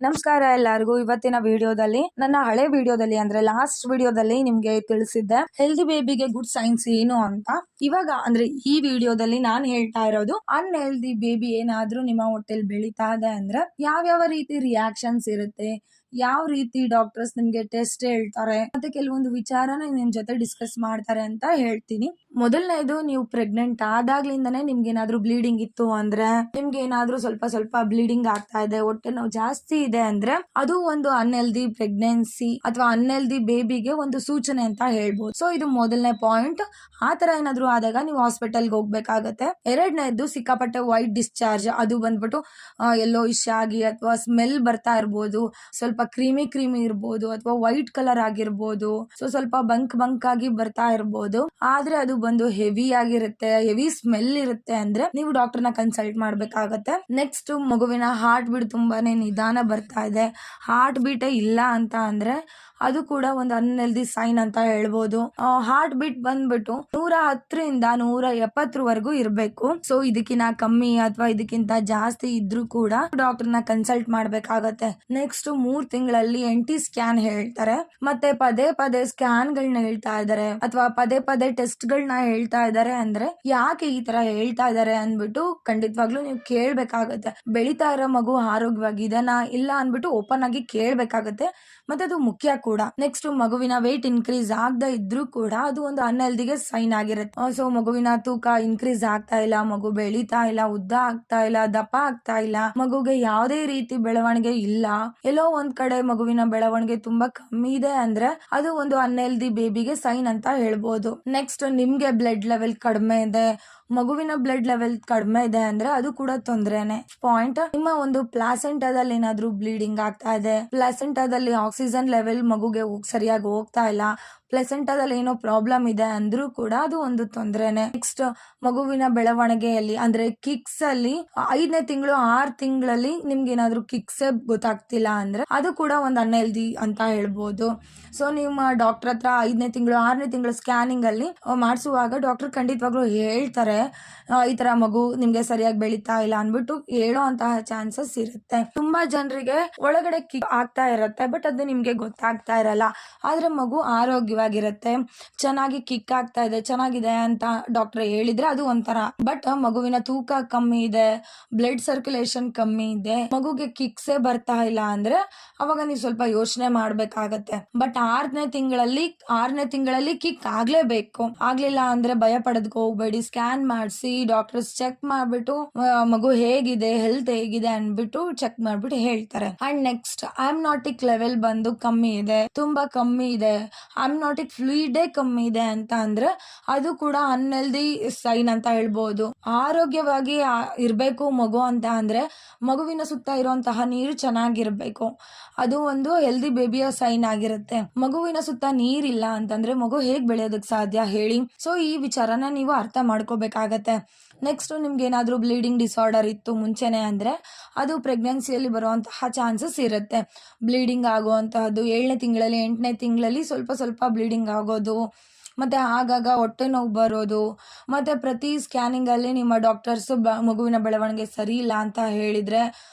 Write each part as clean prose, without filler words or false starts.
ನಮಸ್ಕಾರ ಎಲ್ಲರಿಗೂ. ಇವತ್ತಿನ ವಿಡಿಯೋದಲ್ಲಿ ನನ್ನ ಹಳೆ ವಿಡಿಯೋದಲ್ಲಿ ಅಂದ್ರೆ ಲಾಸ್ಟ್ ವಿಡಿಯೋದಲ್ಲಿ ನಿಮ್ಗೆ ತಿಳಿಸಿದ್ದೆ ಹೆಲ್ದಿ ಬೇಬಿಗೆ ಗುಡ್ ಸೈನ್ಸ್ ಏನು ಅಂತ. ಇವಾಗ ಅಂದ್ರೆ ಈ ವಿಡಿಯೋದಲ್ಲಿ ನಾನು ಹೇಳ್ತಾ ಇರೋದು ಅನ್ಹೆಲ್ದಿ ಬೇಬಿ ಏನಾದ್ರೂ ನಿಮ್ಮ ಹೊಟ್ಟೆಲ್ ಬೆಳೀತಾ ಇದೆ ಅಂದ್ರೆ ಯಾವ ರೀತಿ ರಿಯಾಕ್ಷನ್ಸ್ ಇರುತ್ತೆ, ಯಾವ ರೀತಿ ಡಾಕ್ಟರ್ಸ್ ನಿಮ್ಗೆ ಟೆಸ್ಟ್ ಹೇಳ್ತಾರೆ, ಮತ್ತೆ ಕೆಲವೊಂದು ವಿಚಾರನ ನಿಮ್ ಜೊತೆ ಡಿಸ್ಕಸ್ ಮಾಡ್ತಾರೆ ಅಂತ ಹೇಳ್ತೀನಿ. ಮೊದಲನೇದು, ನೀವು ಪ್ರೆಗ್ನೆಂಟ್ ಆದಾಗ್ಲಿಂದಾನೇ ನಿಮ್ಗೆ ಏನಾದ್ರೂ ಬ್ಲೀಡಿಂಗ್ ಇತ್ತು ಅಂದ್ರೆ, ನಿಮ್ಗೆ ಏನಾದ್ರೂ ಸ್ವಲ್ಪ ಬ್ಲೀಡಿಂಗ್ ಆಗ್ತಾ ಇದೆ, ಹೊಟ್ಟೆ ನೋವು ಜಾಸ್ತಿ ಇದೆ ಅಂದ್ರೆ ಅದು ಒಂದು ಅನ್ಹೆಲ್ದಿ ಪ್ರೆಗ್ನೆನ್ಸಿ ಅಥವಾ ಅನ್ಹೆಲ್ದಿ ಬೇಬಿಗೆ ಒಂದು ಸೂಚನೆ ಅಂತ ಹೇಳ್ಬೋದು. ಸೊ ಇದು ಮೊದಲನೇ ಪಾಯಿಂಟ್. ಆ ತರ ಏನಾದ್ರೂ ಆದಾಗ ನೀವು ಹಾಸ್ಪಿಟಲ್ಗೆ ಹೋಗ್ಬೇಕಾಗತ್ತೆ. ಎರಡನೇದು, ಸಿಕ್ಕಾಪಟ್ಟೆ ವೈಟ್ ಡಿಸ್ಚಾರ್ಜ್, ಅದು ಬಂದ್ಬಿಟ್ಟು ಎಲ್ಲೋ ಇಶ್ ಆಗಿ ಅಥವಾ ಸ್ಮೆಲ್ ಬರ್ತಾ ಇರ್ಬೋದು, ಸ್ವಲ್ಪ ಕ್ರೀಮಿ ಇರ್ಬೋದು ಅಥವಾ ವೈಟ್ ಕಲರ್ ಆಗಿರ್ಬೋದು, ಸೊ ಸ್ವಲ್ಪ ಬಂಕ್ ಆಗಿ ಬರ್ತಾ ಇರ್ಬೋದು. ಆದ್ರೆ ಅದು ಬಂದು ಹೆವಿ ಆಗಿರುತ್ತೆ, ಹೆವಿ ಸ್ಮೆಲ್ ಇರುತ್ತೆ ಅಂದ್ರೆ ನೀವು ಡಾಕ್ಟರ್ನ ಕನ್ಸಲ್ಟ್ ಮಾಡ್ಬೇಕಾಗತ್ತೆ. ನೆಕ್ಸ್ಟ್, ಮಗುವಿನ ಹಾರ್ಟ್ ಬೀಟ್ ತುಂಬಾನೇ ನಿಧಾನ ಬರ್ತಾ ಇದೆ, ಹಾರ್ಟ್ ಬೀಟೇ ಇಲ್ಲ ಅಂತ ಅಂದ್ರೆ ಅದು ಕೂಡ ಒಂದು ಅನ್ಹೆಲ್ದಿ ಸೈನ್ ಅಂತ ಹೇಳ್ಬೋದು. ಹಾರ್ಟ್ ಬೀಟ್ ಬಂದ್ಬಿಟ್ಟು 110ರಿಂದ 170 ಇರ್ಬೇಕು. ಸೊ ಇದಕ್ಕಿಂತ ಕಮ್ಮಿ ಅಥವಾ ಇದಕ್ಕಿಂತ ಜಾಸ್ತಿ ಇದ್ರೂ ಕೂಡ ಡಾಕ್ಟರ್ನ ಕನ್ಸಲ್ಟ್ ಮಾಡ್ಬೇಕಾಗತ್ತೆ. ನೆಕ್ಸ್ಟ್, 3 ತಿಂಗಳಲ್ಲಿ NT ಸ್ಕ್ಯಾನ್ ಹೇಳ್ತಾರೆ, ಮತ್ತೆ ಪದೇ ಸ್ಕ್ಯಾನ್ ಗಳನ್ನ ಹೇಳ್ತಾ ಇದಾರೆ ಅಥವಾ ಪದೇ ಟೆಸ್ಟ್ ಗಳನ್ನ ಹೇಳ್ತಾ ಇದಾರೆ ಅಂದ್ರೆ ಯಾಕೆ ಈ ತರ ಹೇಳ್ತಾ ಇದಾರೆ ಅಂದ್ಬಿಟ್ಟು ಖಂಡಿತವಾಗ್ಲೂ ನೀವು ಕೇಳ್ಬೇಕಾಗತ್ತೆ. ಬೆಳೀತಾ ಇರೋ ಮಗು ಆರೋಗ್ಯವಾಗಿದೆನಾ ಇಲ್ಲ ಅನ್ಬಿಟ್ಟು ಓಪನ್ ಆಗಿ ಕೇಳ್ಬೇಕಾಗತ್ತೆ, ಮತ್ತೆ ಅದು ಮುಖ್ಯ ಕೂಡ. ನೆಕ್ಸ್ಟ್, ಮಗುವಿನ ವೇಟ್ ಇನ್ಕ್ರೀಸ್ ಆಗದೆ ಇದ್ರೂ ಕೂಡ ಅದು ಒಂದು ಅನ್ಹೆಲ್ದಿಗೆ ಸೈನ್ ಆಗಿರುತ್ತೆ. ಸೊ ಮಗುವಿನ ತೂಕ ಇನ್ಕ್ರೀಸ್ ಆಗ್ತಾ ಇಲ್ಲ, ಮಗು ಬೆಳೀತಾ ಇಲ್ಲ, ಉದ್ದ ಆಗ್ತಾ ಇಲ್ಲ, ದಪ್ಪ ಆಗ್ತಾ ಇಲ್ಲ, ಮಗುಗೆ ಯಾವುದೇ ರೀತಿ ಬೆಳವಣಿಗೆ ಇಲ್ಲ, ಎಲ್ಲೋ ಒಂದ್ ಕಡೆ ಮಗುವಿನ ಬೆಳವಣಿಗೆ ತುಂಬಾ ಕಮ್ಮಿ ಇದೆ ಅಂದ್ರೆ ಅದು ಒಂದು ಅನ್ಹೆಲ್ದಿ ಬೇಬಿಗೆ ಸೈನ್ ಅಂತ ಹೇಳ್ಬೋದು. ನೆಕ್ಸ್ಟ್, ನಿಮ್ಗೆ ಬ್ಲಡ್ ಲೆವೆಲ್ ಕಡಿಮೆ ಇದೆ, ಮಗುವಿನ ಬ್ಲಡ್ ಲೆವೆಲ್ ಕಡಿಮೆ ಇದೆ ಅಂದ್ರೆ ಅದು ಕೂಡ ತೊಂದ್ರೆನೆ. ಪಾಯಿಂಟ್, ನಿಮ್ಮ ಒಂದು ಪ್ಲಾಸೆಂಟಾದಲ್ಲಿ ಏನಾದ್ರೂ ಬ್ಲೀಡಿಂಗ್ ಆಗ್ತಾ ಇದೆ, ಪ್ಲಾಸೆಂಟಾದಲ್ಲಿ ಆಕ್ಸಿಜನ್ ಲೆವೆಲ್ ಮಗುಗೆ ಸರಿಯಾಗಿ ಹೋಗ್ತಾ ಇಲ್ಲ, ಪ್ಲೆಸೆಂಟಾದಲ್ಲಿ ಏನೋ ಪ್ರಾಬ್ಲಮ್ ಇದೆ ಅಂದ್ರೂ ಕೂಡ ಅದು ಒಂದು ತೊಂದ್ರೆನೆ. ನೆಕ್ಸ್ಟ್, ಮಗುವಿನ ಬೆಳವಣಿಗೆಯಲ್ಲಿ ಅಂದ್ರೆ ಕಿಕ್ಸ್ ಅಲ್ಲಿ 5ನೇ ತಿಂಗಳು 6 ತಿಂಗಳಲ್ಲಿ ನಿಮ್ಗೆ ಏನಾದ್ರೂ ಕಿಕ್ಸ್ ಗೊತ್ತಾಗ್ತಿಲ್ಲ ಅಂದ್ರೆ ಅದು ಕೂಡ ಒಂದು ಅನ್ಹೆಲ್ದಿ ಅಂತ ಹೇಳ್ಬೋದು. ಸೊ ನಿಮ್ಮ ಡಾಕ್ಟರ್ ಹತ್ರ 5ನೇ ತಿಂಗಳು 6ನೇ ತಿಂಗಳು ಸ್ಕ್ಯಾನಿಂಗ್ ಅಲ್ಲಿ ಮಾಡಿಸುವಾಗ ಡಾಕ್ಟರ್ ಖಂಡಿತವಾಗ್ಲೂ ಹೇಳ್ತಾರೆ ಈ ತರ ಮಗು ನಿಮ್ಗೆ ಸರಿಯಾಗಿ ಬೆಳೀತಾ ಇಲ್ಲ ಅನ್ಬಿಟ್ಟು ಹೇಳೋ ಅಂತಹ ಚಾನ್ಸಸ್ ಇರುತ್ತೆ. ತುಂಬಾ ಜನರಿಗೆ ಒಳಗಡೆ ಕಿಕ್ ಆಗ್ತಾ ಇರತ್ತೆ, ಬಟ್ ಅದು ನಿಮ್ಗೆ ಗೊತ್ತಾಗ್ತಾ ಇರಲ್ಲ. ಆದ್ರೆ ಮಗು ಆರೋಗ್ಯವಾಗಿರುತ್ತೆ, ಚೆನ್ನಾಗಿ ಕಿಕ್ ಆಗ್ತಾ ಇದೆ, ಚೆನ್ನಾಗಿದೆ ಅಂತ ಡಾಕ್ಟರ್ ಹೇಳಿದ್ರೆ ಅದು ಒಂಥರ. ಬಟ್ ಮಗುವಿನ ತೂಕ ಕಮ್ಮಿ ಇದೆ, ಬ್ಲಡ್ ಸರ್ಕ್ಯುಲೇಷನ್ ಕಮ್ಮಿ ಇದೆ, ಮಗುಗೆ ಕಿಕ್ಸೇ ಬರ್ತಾ ಇಲ್ಲ ಅಂದ್ರೆ ಅವಾಗ ನೀವು ಸ್ವಲ್ಪ ಯೋಚನೆ ಮಾಡ್ಬೇಕಾಗತ್ತೆ. ಬಟ್ 6ನೇ ತಿಂಗಳಲ್ಲಿ ಕಿಕ್ ಆಗ್ಲೇಬೇಕು. ಆಗ್ಲಿಲ್ಲ ಅಂದ್ರೆ ಭಯ ಪಡೋದಕ್ಕೆ ಹೋಗ್ಬೇಡಿ, ಸ್ಕ್ಯಾನ್ ಮಾಡಿಸಿ ಡಾಕ್ಟರ್ಸ್ ಚೆಕ್ ಮಾಡ್ಬಿಟ್ಟು ಮಗು ಹೇಗಿದೆ, ಹೆಲ್ತ್ ಹೇಗಿದೆ ಅನ್ಬಿಟ್ಟು ಚೆಕ್ ಮಾಡ್ಬಿಟ್ಟು ಹೇಳ್ತಾರೆ. ಅಂಡ್ ನೆಕ್ಸ್ಟ್, ಆಮ್ನಾಟಿಕ್ ಲೆವೆಲ್ ಬಂದು ಕಮ್ಮಿ ಇದೆ, ತುಂಬಾ ಕಮ್ಮಿ ಇದೆ, ಆಮ್ನಾಟಿಕ್ ಫ್ಲೂಯಿಡೇ ಕಮ್ಮಿ ಇದೆ ಅಂತ ಅಂದ್ರೆ ಅದು ಕೂಡ ಅನ್ಹೆಲ್ದಿ ಸೈನ್ ಅಂತ ಹೇಳ್ಬೋದು. ಆರೋಗ್ಯವಾಗಿ ಇರ್ಬೇಕು ಮಗು ಅಂತ ಅಂದ್ರೆ ಮಗುವಿನ ಸುತ್ತ ಇರುವಂತಹ ನೀರು ಚೆನ್ನಾಗಿರ್ಬೇಕು, ಅದು ಒಂದು ಹೆಲ್ದಿ ಬೇಬಿಯ ಸೈನ್ ಆಗಿರುತ್ತೆ. ಮಗುವಿನ ಸುತ್ತ ನೀರಿಲ್ಲ ಅಂತಂದ್ರೆ ಮಗು ಹೇಗ್ ಬೆಳೆಯೋದಕ್ಕೆ ಸಾಧ್ಯ ಹೇಳಿ? ಸೊ ಈ ವಿಚಾರನ ನೀವು ಅರ್ಥ ಮಾಡ್ಕೋಬೇಕಾಗತ್ತೆ. ನೆಕ್ಸ್ಟ್, ನಿಮ್ಗೆ ಏನಾದ್ರೂ ಬ್ಲೀಡಿಂಗ್ ಡಿಸಾರ್ಡರ್ ಇತ್ತು ಮುಂಚೆನೆ ಅಂದ್ರೆ ಅದು ಪ್ರೆಗ್ನೆನ್ಸಿಯಲ್ಲಿ ಬರುವಂತಹ ಚಾನ್ಸಸ್ ಇರುತ್ತೆ. ಬ್ಲೀಡಿಂಗ್ ಆಗುವಂತಹದ್ದು 7ನೇ ತಿಂಗಳಲ್ಲಿ 8ನೇ ತಿಂಗಳಲ್ಲಿ ಸ್ವಲ್ಪ ಬ್ಲೀಡಿಂಗ್ ಆಗೋದು, ಮತ್ತೆ ಆಗಾಗ ಹೊಟ್ಟೆ ನೋವು ಬರೋದು, ಮತ್ತೆ ಪ್ರತಿ ಸ್ಕ್ಯಾನಿಂಗ್ ಅಲ್ಲಿ ನಿಮ್ಮ ಡಾಕ್ಟರ್ಸ್ ಮಗುವಿನ ಬೆಳವಣಿಗೆ ಸರಿ ಇಲ್ಲ ಅಂತ ಹೇಳಿದ್ರೆ,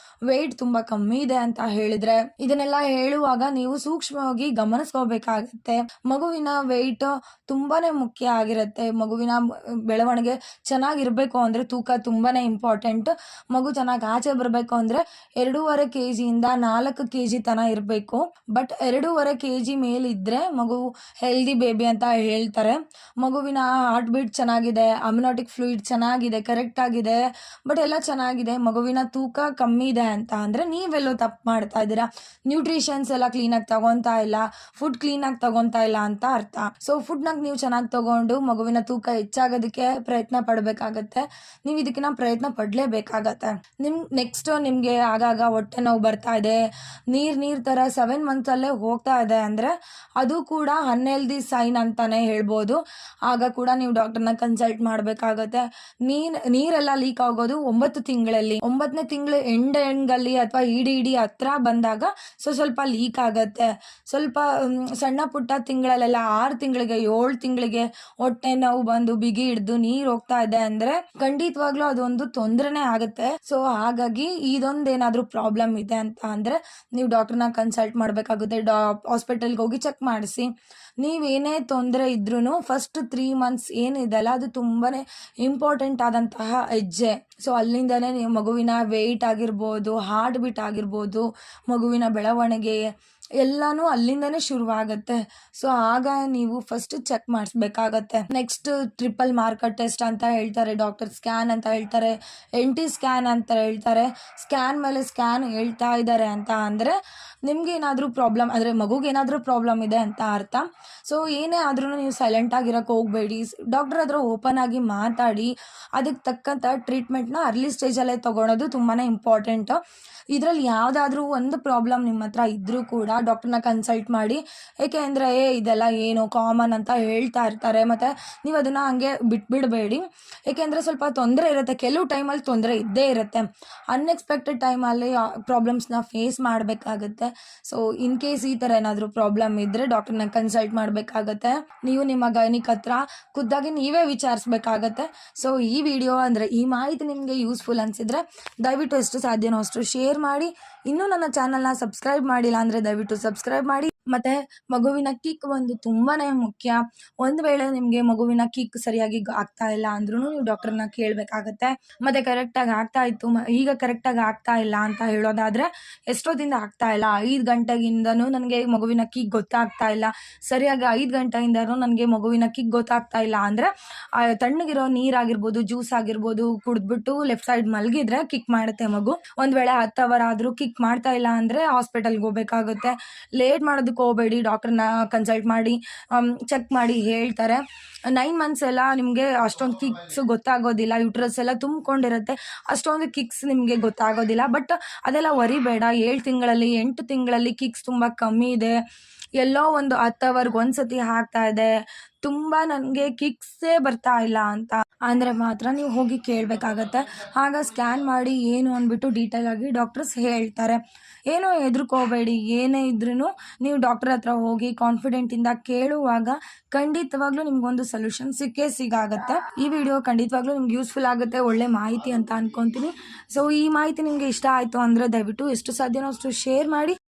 ವೆಯ್ಟ್ ತುಂಬಾ ಕಮ್ಮಿ ಇದೆ ಅಂತ ಹೇಳಿದ್ರೆ, ಇದನ್ನೆಲ್ಲ ಹೇಳುವಾಗ ನೀವು ಸೂಕ್ಷ್ಮವಾಗಿ ಗಮನಿಸ್ಕೋಬೇಕಾಗತ್ತೆ. ಮಗುವಿನ ವೆಯ್ಟ್ ತುಂಬಾನೇ ಮುಖ್ಯ ಆಗಿರುತ್ತೆ. ಮಗುವಿನ ಬೆಳವಣಿಗೆ ಚೆನ್ನಾಗಿರ್ಬೇಕು ಅಂದ್ರೆ ತೂಕ ತುಂಬಾನೇ ಇಂಪಾರ್ಟೆಂಟ್. ಮಗು ಚೆನ್ನಾಗಿ ಆಚೆ ಬರ್ಬೇಕು ಅಂದ್ರೆ 2.5 kg-ಯಿಂದ 4 kg ತನ ಇರ್ಬೇಕು. ಬಟ್ 2.5 kg ಮೇಲಿದ್ರೆ ಮಗು ಹೆಲ್ದಿ ಬೇಬಿ ಅಂತ ಹೇಳ್ತಾರೆ. ಮಗುವಿನ ಹಾರ್ಟ್ ಬೀಟ್ ಚೆನ್ನಾಗಿದೆ, ಅಮ್ನಿಯಾಟಿಕ್ ಫ್ಲೂಯಿಡ್ ಚೆನ್ನಾಗಿದೆ, ಕರೆಕ್ಟ್ ಆಗಿದೆ, ಬಟ್ ಎಲ್ಲ ಚೆನ್ನಾಗಿದೆ, ಮಗುವಿನ ತೂಕ ಕಮ್ಮಿ ಇದೆ ಅಂತ ಅಂದ್ರೆ ನೀವೆಲ್ಲೋ ತಪ್ಪು ಮಾಡ್ತಾ ಇದ್ದೀರಾ. ನ್ಯೂಟ್ರಿಷನ್ಸ್ ಎಲ್ಲ ಕ್ಲೀನಾಗಿ ತಗೊಂತಾ ಇಲ್ಲ, ಫುಡ್ ಕ್ಲೀನಾಗಿ ತಗೊಂತಾ ಇಲ್ಲ ಅಂತ ಅರ್ಥ. ಸೊ ಫುಡ್ ನಾಗ ನೀವು ಚೆನ್ನಾಗಿ ತಗೊಂಡು ಮಗುವಿನ ತೂಕ ಹೆಚ್ಚಾಗೋದಕ್ಕೆ ಪ್ರಯತ್ನ ಪಡಬೇಕಾಗತ್ತೆ. ನೀವು ಇದಕ್ಕಿನ್ನ ಪ್ರಯತ್ನ ಪಡ್ಲೇಬೇಕಾಗತ್ತೆ. ನೆಕ್ಸ್ಟ್, ನಿಮ್ಗೆ ಆಗಾಗ ಹೊಟ್ಟೆ ನೋವು ಬರ್ತಾ ಇದೆ, ನೀರ್ ತರ 7 months ಅಲ್ಲೇ ಹೋಗ್ತಾ ಇದೆ ಅಂದ್ರೆ ಅದು ಕೂಡ ಅನ್ಹೆಲ್ದಿ ಸೈನ್ ಅಂತಾನೆ ಹೇಳ್ಬೋದು. ಆಗ ಕೂಡ ನೀವು ಡಾಕ್ಟರ್ನ ಕನ್ಸಲ್ಟ್ ಮಾಡ್ಬೇಕಾಗತ್ತೆ. ನೀರೆಲ್ಲ ಲೀಕ್ ಆಗೋದು 9 ತಿಂಗಳಲ್ಲಿ, 9ನೇ ತಿಂಗಳು ಸ್ಟಾರ್ಟಿಂಗಲ್ಲಿ ಅಥವಾ ಇಡಿ ಹತ್ರ ಬಂದಾಗ ಸ್ವಲ್ಪ ಲೀಕ್ ಆಗುತ್ತೆ. ಸ್ವಲ್ಪ ಸಣ್ಣ ಪುಟ್ಟ ತಿಂಗಳಲ್ಲೆಲ್ಲ 6 ತಿಂಗಳಿಗೆ 7 ತಿಂಗಳಿಗೆ ಹೊಟ್ಟೆ ನೋವು ಬಂದು ಬಿಗಿ ಹಿಡ್ದು ನೀರು ಹೋಗ್ತಾ ಇದೆ ಅಂದರೆ ಖಂಡಿತವಾಗ್ಲೂ ಅದೊಂದು ತೊಂದರೆನೇ ಆಗುತ್ತೆ. ಸೊ ಹಾಗಾಗಿ ಇದೊಂದೇನಾದರೂ ಪ್ರಾಬ್ಲಮ್ ಇದೆ ಅಂತ ಅಂದರೆ ನೀವು ಡಾಕ್ಟರ್ನ ಕನ್ಸಲ್ಟ್ ಮಾಡಬೇಕಾಗುತ್ತೆ. ಹಾಸ್ಪಿಟಲ್ಗೆ ಹೋಗಿ ಚೆಕ್ ಮಾಡಿಸಿ. ನೀವೇನೇ ತೊಂದರೆ ಇದ್ರೂ ಫಸ್ಟ್ 3 ಮಂತ್ಸ್ ಏನಿದೆಯಲ್ಲ ಅದು ತುಂಬಾ ಇಂಪಾರ್ಟೆಂಟ್ ಆದಂತಹ ಹೆಜ್ಜೆ. ಸೊ ಅಲ್ಲಿಂದನೇ ನೀವು ಮಗುವಿನ ವೆಯ್ಟ್ ಆಗಿರ್ಬೋದು, ಹಾರ್ಟ್ ಬೀಟ್ ಆಗಿರ್ಬೋದು, ಮಗುವಿನ ಬೆಳವಣಿಗೆ ಎಲ್ಲನೂ ಅಲ್ಲಿಂದನೇ ಶುರುವಾಗುತ್ತೆ. ಸೊ ಆಗ ನೀವು ಫಸ್ಟ್ ಚೆಕ್ ಮಾಡಿಸ್ಬೇಕಾಗತ್ತೆ. ನೆಕ್ಸ್ಟ್ ಟ್ರಿಪಲ್ ಮಾರ್ಕರ್ ಟೆಸ್ಟ್ ಅಂತ ಹೇಳ್ತಾರೆ ಡಾಕ್ಟರ್, ಸ್ಕ್ಯಾನ್ ಅಂತ ಹೇಳ್ತಾರೆ, NT ಸ್ಕ್ಯಾನ್ ಅಂತ ಹೇಳ್ತಾರೆ. ಸ್ಕ್ಯಾನ್ ಮೇಲೆ ಸ್ಕ್ಯಾನ್ ಹೇಳ್ತಾ ಇದ್ದಾರೆ ಅಂತ ಅಂದರೆ ನಿಮ್ಗೇನಾದರೂ ಪ್ರಾಬ್ಲಮ್ ಅಂದರೆ ಮಗುಗೇನಾದರೂ ಪ್ರಾಬ್ಲಮ್ ಇದೆ ಅಂತ ಅರ್ಥ. ಸೊ ಏನೇ ಆದ್ರೂ ನೀವು ಸೈಲೆಂಟ್ ಆಗಿರೋಕ್ಕೆ ಹೋಗಬೇಡಿ. ಡಾಕ್ಟರ್ ಹತ್ರ ಓಪನ್ ಆಗಿ ಮಾತಾಡಿ ಅದಕ್ಕೆ ತಕ್ಕಂಥ ಟ್ರೀಟ್ಮೆಂಟ್ನ ಅರ್ಲಿ ಸ್ಟೇಜಲ್ಲೇ ತೊಗೊಳೋದು ತುಂಬಾ ಇಂಪಾರ್ಟೆಂಟು. ಇದರಲ್ಲಿ ಯಾವುದಾದ್ರೂ ಒಂದು ಪ್ರಾಬ್ಲಮ್ ನಿಮ್ಮ ಹತ್ರ ಇದ್ದರೂ ಕೂಡ ಡಾಕ್ಟರ್ನ ಕನ್ಸಲ್ಟ್ ಮಾಡಿ. ಏಕೆ ಅಂದರೆ ಇದೆಲ್ಲ ಏನು ಕಾಮನ್ ಅಂತ ಹೇಳ್ತಾ ಇರ್ತಾರೆ, ಮತ್ತು ನೀವು ಅದನ್ನು ಹಾಗೆ ಬಿಟ್ಬಿಡಬೇಡಿ. ಏಕೆಂದರೆ ಸ್ವಲ್ಪ ತೊಂದರೆ ಇರುತ್ತೆ, ಕೆಲವು ಟೈಮಲ್ಲಿ ತೊಂದರೆ ಇದ್ದೇ ಇರುತ್ತೆ. ಅನ್ಎಕ್ಸ್ಪೆಕ್ಟೆಡ್ ಟೈಮಲ್ಲಿ ಪ್ರಾಬ್ಲಮ್ಸ್ನ ಫೇಸ್ ಮಾಡಬೇಕಾಗುತ್ತೆ. ಸೊ ಇನ್ ಕೇಸ್ ಈ ಥರ ಏನಾದರೂ ಪ್ರಾಬ್ಲಮ್ ಇದ್ದರೆ ಡಾಕ್ಟರ್ನ ಕನ್ಸಲ್ಟ್ ಮಾಡಬೇಕಾಗತ್ತೆ. ನೀವು ನಿಮ್ಮ ಗೈನಿಕ್ ಹತ್ರ ಖುದ್ದಾಗಿ ನೀವೇ ವಿಚಾರಿಸ್ಬೇಕಾಗತ್ತೆ. ಸೊ ಈ ವಿಡಿಯೋ ಅಂದರೆ ಈ ಮಾಹಿತಿ ನಿಮಗೆ ಯೂಸ್ಫುಲ್ ಅನಿಸಿದರೆ ದಯವಿಟ್ಟು ಎಷ್ಟು ಸಾಧ್ಯನೋ ಅಷ್ಟು ಶೇರ್ ಮಾಡಿ. ಇನ್ನೂ ನನ್ನ ಚಾನಲ್ನ ಸಬ್ಸ್ಕ್ರೈಬ್ ಮಾಡಿಲ್ಲ ಅಂದರೆ ದಯವಿಟ್ಟು ಸಬ್ಸ್ಕ್ರೈಬ್ ಮಾಡಿ. ಮತ್ತು ಮಗುವಿನ ಕಿಕ್ ಒಂದು ತುಂಬಾ ಮುಖ್ಯ. ಒಂದು ವೇಳೆ ನಿಮಗೆ ಮಗುವಿನ ಕಿಕ್ ಸರಿಯಾಗಿ ಆಗ್ತಾ ಇಲ್ಲ ಅಂದ್ರೂ ನೀವು ಡಾಕ್ಟರ್ನ ಕೇಳಬೇಕಾಗತ್ತೆ. ಮತ್ತು ಕರೆಕ್ಟಾಗಿ ಆಗ್ತಾ ಇತ್ತು, ಈಗ ಕರೆಕ್ಟಾಗಿ ಆಗ್ತಾ ಇಲ್ಲ ಅಂತ ಹೇಳೋದಾದರೆ ಎಷ್ಟೊತ್ತಿಂದ ಆಗ್ತಾ ಇಲ್ಲ, 5 ಗಂಟೆಗಿಂದನೂ ನನಗೆ ಮಗುವಿನ ಕಿಕ್ ಗೊತ್ತಾಗ್ತಾ ಇಲ್ಲ, ಸರಿಯಾಗಿ 5 ಗಂಟೆಯಿಂದನೂ ನನಗೆ ಮಗುವಿನ ಕಿಕ್ ಗೊತ್ತಾಗ್ತಾ ಇಲ್ಲ ಅಂದರೆ ತಣ್ಣಗಿರೋ ನೀರಾಗಿರ್ಬೋದು, ಜ್ಯೂಸ್ ಆಗಿರ್ಬೋದು ಕುಡಿದ್ಬಿಟ್ಟು ಲೆಫ್ಟ್ ಸೈಡ್ ಮಲಗಿದ್ರೆ ಕಿಕ್ ಮಾಡುತ್ತೆ ಮಗು. ಒಂದು ವೇಳೆ 10 ಅವರ್ ಆದರೂ ಕಿಕ್ ಮಾಡ್ತಾ ಇಲ್ಲ ಅಂದರೆ ಹಾಸ್ಪಿಟಲ್ಗೆ ಹೋಗಬೇಕಾಗುತ್ತೆ. ಲೇಟ್ ಮಾಡೋದಕ್ಕೆ ಹೋಗಬೇಡಿ, ಡಾಕ್ಟರ್ನ ಕನ್ಸಲ್ಟ್ ಮಾಡಿ ಚೆಕ್ ಮಾಡಿ ಹೇಳ್ತಾರೆ. 9 ಮಂತ್ಸ್ ಎಲ್ಲ ನಿಮಗೆ ಅಷ್ಟೊಂದು ಕಿಕ್ಸ್ ಗೊತ್ತಾಗೋದಿಲ್ಲ, ಯೂಟ್ರಸ್ ಎಲ್ಲ ತುಂಬಿಕೊಂಡಿರುತ್ತೆ, ಅಷ್ಟೊಂದು ಕಿಕ್ಸ್ ನಿಮಗೆ ಗೊತ್ತಾಗೋದಿಲ್ಲ. ಬಟ್ ಅದೆಲ್ಲ ವರಿಬೇಡ. 7 ತಿಂಗಳಲ್ಲಿ 8 ತಿಂಗಳಲ್ಲಿ ಕಿಕ್ಸ್ ತುಂಬ ಕಮ್ಮಿ ಇದೆ, ಎಲ್ಲೋ ಒಂದು 10 ಅವರ್ಗೆ ಒಂದ್ಸತಿ ಆಗ್ತಾ ಇದೆ, ತುಂಬ ನನಗೆ ಕಿಕ್ಸೇ ಬರ್ತಾ ಇಲ್ಲ ಅಂತ ಅಂದರೆ ಮಾತ್ರ ನೀವು ಹೋಗಿ ಕೇಳಬೇಕಾಗತ್ತೆ. ಆಗ ಸ್ಕ್ಯಾನ್ ಮಾಡಿ ಏನು ಅಂದ್ಬಿಟ್ಟು ಡೀಟೇಲಾಗಿ ಡಾಕ್ಟರ್ಸ್ ಹೇಳ್ತಾರೆ. ಏನೋ ಹೆದರ್ಕೋಬೇಡಿ, ಏನೇ ಇದ್ರೂ ನೀವು ಡಾಕ್ಟರ್ ಹತ್ರ ಹೋಗಿ ಕಾನ್ಫಿಡೆಂಟಿಂದ ಕೇಳುವಾಗ ಖಂಡಿತವಾಗ್ಲೂ ನಿಮ್ಗೊಂದು ಸೊಲ್ಯೂಷನ್ ಸಿಗಾಗುತ್ತೆ. ಈ ವಿಡಿಯೋ ಖಂಡಿತವಾಗ್ಲೂ ನಿಮ್ಗೆ ಯೂಸ್ಫುಲ್ ಆಗುತ್ತೆ, ಒಳ್ಳೆ ಮಾಹಿತಿ ಅಂತ ಅನ್ಕೊತೀನಿ. ಸೊ ಈ ಮಾಹಿತಿ ನಿಮಗೆ ಇಷ್ಟ ಆಯಿತು ಅಂದರೆ ದಯವಿಟ್ಟು ಎಷ್ಟು ಸಾಧ್ಯನೋ ಅಷ್ಟು ಶೇರ್ ಮಾಡಿ.